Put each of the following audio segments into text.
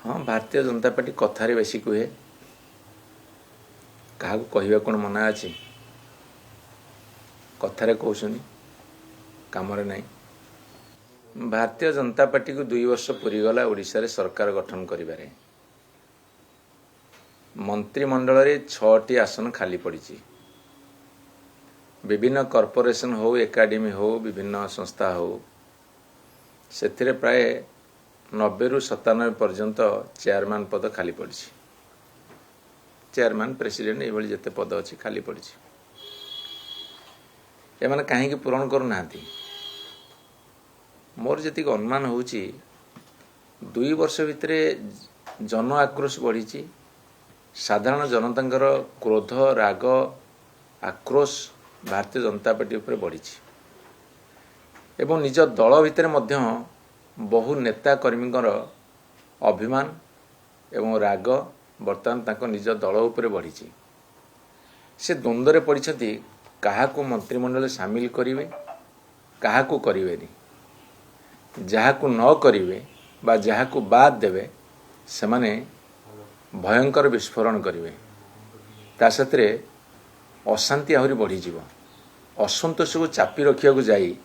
हाँ भारतीय जनता पार्टी कथार बेसी कहे क्या कहवा कौन मना अच्छी कथार कहनी कम ना। भारतीय जनता पार्टी को 2 वर्ष पूरीगला ओडिशा रे सरकार गठन करिबारे मंत्रिमंडल रे 6टी आसन खाली पड़ी। विभिन्न कॉर्पोरेशन हो एकाडेमी हो विभिन्न संस्था हो से प्राय 90 रु 97 पर्यंत चेयरमैन पद खाली पड़ी। चेयरमैन प्रेसिडेंट ये जिते पद अच्छी खाली पड़ी। एमाने कहीं पूरण करूना। मोर जी अनुमान हो 2 वर्ष भितर जन आक्रोश बढ़ी। साधारण जनता क्रोध राग आक्रोश भारतीय जनता पार्टी उपर बढ़ी एवं निज दल भितर मध्य बहु नेता कर्मी अभिमान एवं राग बर्तमान ताको निज दल उपर बढ़ी। से द्वंद्व पड़ी क्या मंत्रिमंडल सामिल करेंगे क्या करें जहाँ न करेंगे बा जहाँ बाद देवे से माने भयंकर विस्फोरण करेंगे। ता साथे अशांति आहरी बढ़ीज असंतोष को चापी रखा जाई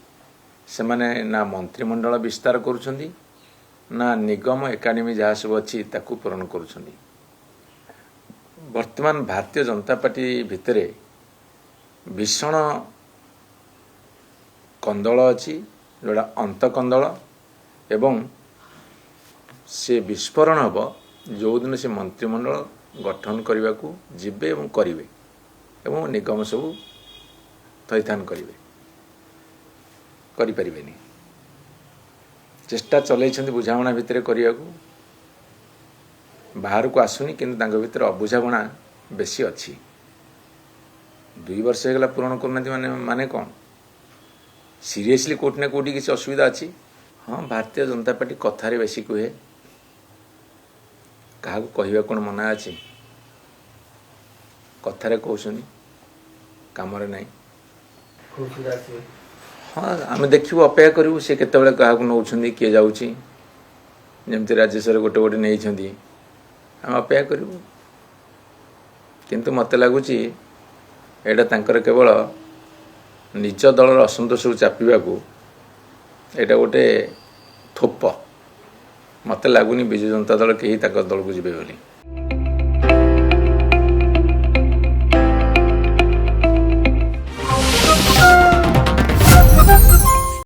से माने ना मंत्रिमंडल विस्तार करुछंदी ना निगम एकाडेमी जहाँ सब अच्छी ताकू पूरण करुछंदी। वर्तमान भारतीय जनता पार्टी भितरे भीषण कंदल अच्छी जोड़ा अंत कंदल एवं से विस्फोरण हम जो दिन से मंत्रिमंडल गठन करने को जीवे और करेंगे एवं निगम सब थैथान करेंगे करें चेष्टा चलई बुझाणा भितर करने को बाहर को आसुनी किंतु भीतर अबुझाणा बेसी अच्छी। 2 वर्ष होगा पूरण करना माने कौन सीरियसली कोटि ना कोटि किसी असुविधा अच्छी। हाँ भारतीय जनता पार्टी कथार बेसी कहे क्या कहवा कौन मना अच्छी कथार कहनी कम ना। हाँ आम देखू अपेक्षा करूँ सी केत क्या नौ किए जामती राज्यसभा गोटे गोटे नहीं आम अपेक्षा करूँ किंतु मत लगुच एटा केवल निज दलर असंतोष को चापा को यहाँ गोटे थोप मत लगुनि विजु जनता दल कहीं दल को जी।